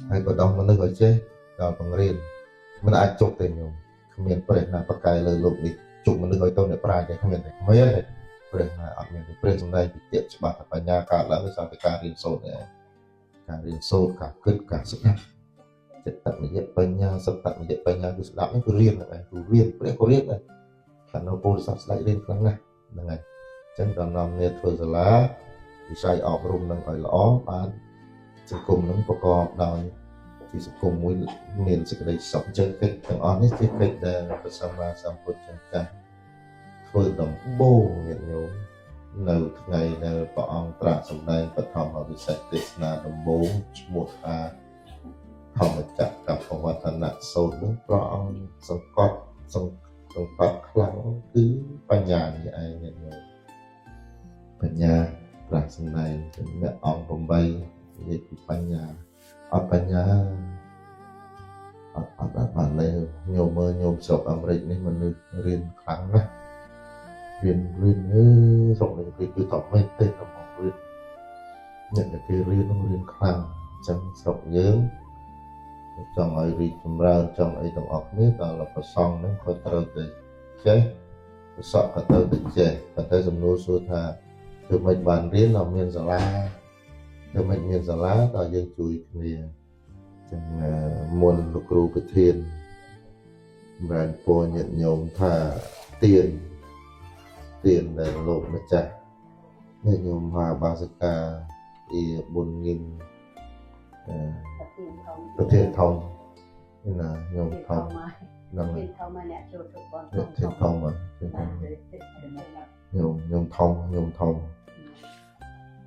ហើយក៏ដល់មនុស្សឲ្យចេះដល់បង្រៀនមិនអាចជប់ទេញោមគ្មានព្រះណាប្រកែលើលោកនេះជប់មនុស្សឲ្យទៅអ្នកប្រាជ្ញទេគ្មានទេព្រះណាអត់មានទេព្រះសម្ដែងវិទ្យាច្បាស់តែបញ្ញាកើតឡើងដោយសារតែការរៀនសូត្រនេះការរៀនសូត្រការគិតការស្ដាប់ចិត្តមយបញ្ញាសត្តមយបញ្ញាគឺស្ដាប់នេះគឺរៀនហ្នឹងគឺរៀនព្រះក៏រៀនដែរតែនៅពលសាស្ត្រស្ដេចរៀនខ្លាំងណាស់ហ្នឹងហើយអញ្ចឹងដល់នាំគ្នាធ្វើសាលាវិស័យអប់រំនឹងឲ្យល្អបានសង្គមនឹងប្រកបដោយជាសង្គមមួយមានសេចក្តីសុខអញ្ចឹងកិច្ចទាំងអស់នេះជាកិច្ចដែលព្រះសម្មាសម្ពុទ្ធចាស់ធ្វើដំបូងញាតិញោមនៅថ្ងៃដែលព្រះអង្គត្រាស់សម្ដែងបឋមវិសេសទេសនាដំបូងឈ្មោះថាធម្មចក្រកវត្តនៈសូត្រនោះព្រះអង្គសង្កត់ខ្លាំងគឺបញ្ញានេះឯងញាតិញោមបញ្ញាត្រាស់សម្ដែងនៅអង្គ8និយាយពីបញ្ញាអត់បញ្ញាអត់បានលេញោមមើលញោមស្រុកអាមេរិកនេះមនុស្សរៀនខ្លាំងណាស់រៀនស្រុកនេះគឺតមែនទេតាមរៀនអ្នកដែលគេរៀននឹងរៀនខ្លាំងអញ្ចឹងស្រុកយើងចង់ឲ្យរីកចម្រើនចង់អីទាំងអស់គ្នាដល់ប្រសងហ្នឹងក៏ត្រូវតែចេះប្រសក់ក៏ត្រូវតែចេះតែសំណួរសួរថាធ្វើម៉េចបានរៀនដល់មានសាលាធ្វើម៉េចមានសាលាដល់យើងជួយគ្នាចឹងមុនលោកគ្រូប្រធានសម្រាប់ពរញាតិញោមថាទានដែលលោកម្ចាស់នេះញោមហាបាសិកាអ៊ីបុនងិនប្រធានធំណាញោមធំនឹងប្រធានធំអ្នកចូលទៅបងប្រធានធំញោមធំ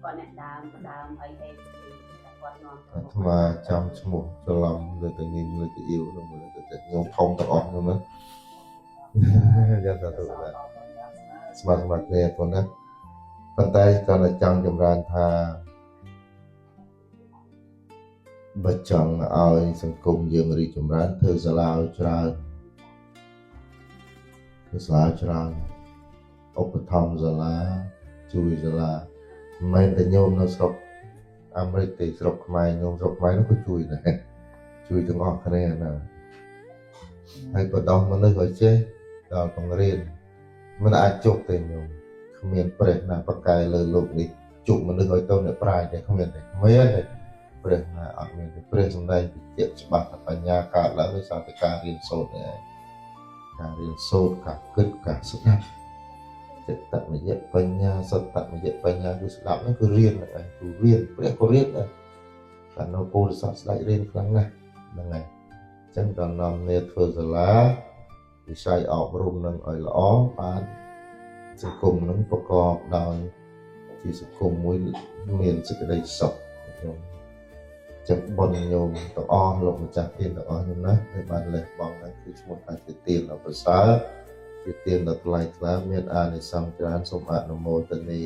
គាត់អ្នកដើមអីគាត់នាំអាត្មាចាំឈ្មោះច្រឡំលើទៅញីលើទៅអ៊ីវនោះមើលទៅញោមធំទាំងអស់នោះណាយ៉ាងទៅដែរស្មាត់គ្នាប៉ុណ្ណាប៉ុន្តែគាត់តែចង់ចម្រើនថាបើចង់ឲ្យសង្គមយើងរីកចម្រើនធ្វើសាលាច្រើនឧបត្ថម្ភសាលាជួយសាលាមិនមែនតែញោមនៅស្រុកអាមេរិកទេស្រុកខ្មែរញោមស្រុកខ្មែរនោះក៏ជួយដែរជួយទាំងអស់គ្នាណាហើយក៏ដល់មនុស្សឲ្យចេះដល់បង្រៀនមិនអាចជប់ទេញោមគ្មានព្រះណាប្រកែលើលោកនេះជប់មនុស្សឲ្យទៅអ្នកប្រាជ្ញទេគ្មានទេព្រះណាអត់មានទេព្រះសម្ដែងវិទ្យាច្បាស់តែបញ្ញាកើតឡើងដោយសារតែការរៀនសូត្រនេះការរៀនសូត្រការគិតការស្ដាប់ចិត្តមយបញ្ញាសត្តមយបញ្ញាគឺស្ដាប់ហ្នឹងគឺរៀនហ្នឹងគឺរៀនព្រះក៏រៀនដែរតែនៅពលសាស្ត្រស្ដេចរៀនខ្លាំងណាស់ហ្នឹងហើយអញ្ចឹងដល់នាំគ្នាធ្វើសាលាវិស័យអប់រំនឹងឲ្យល្អបានសង្គមនឹងប្រកបដោយជាសង្គមមួយមានសេចក្តីសុខខ្ញុំចឹងបុណ្យញោមទាំងអស់លោកម្ចាស់ទានទាំងអស់ខ្ញុំណាដែលបានលះបង់ហ្នឹងគឺឈ្មោះថាជាទានដ៏ប្រសើរជាទានដ៏ថ្លៃថ្លាមានអានិសង្សច្រើនសូមអនុមោទនា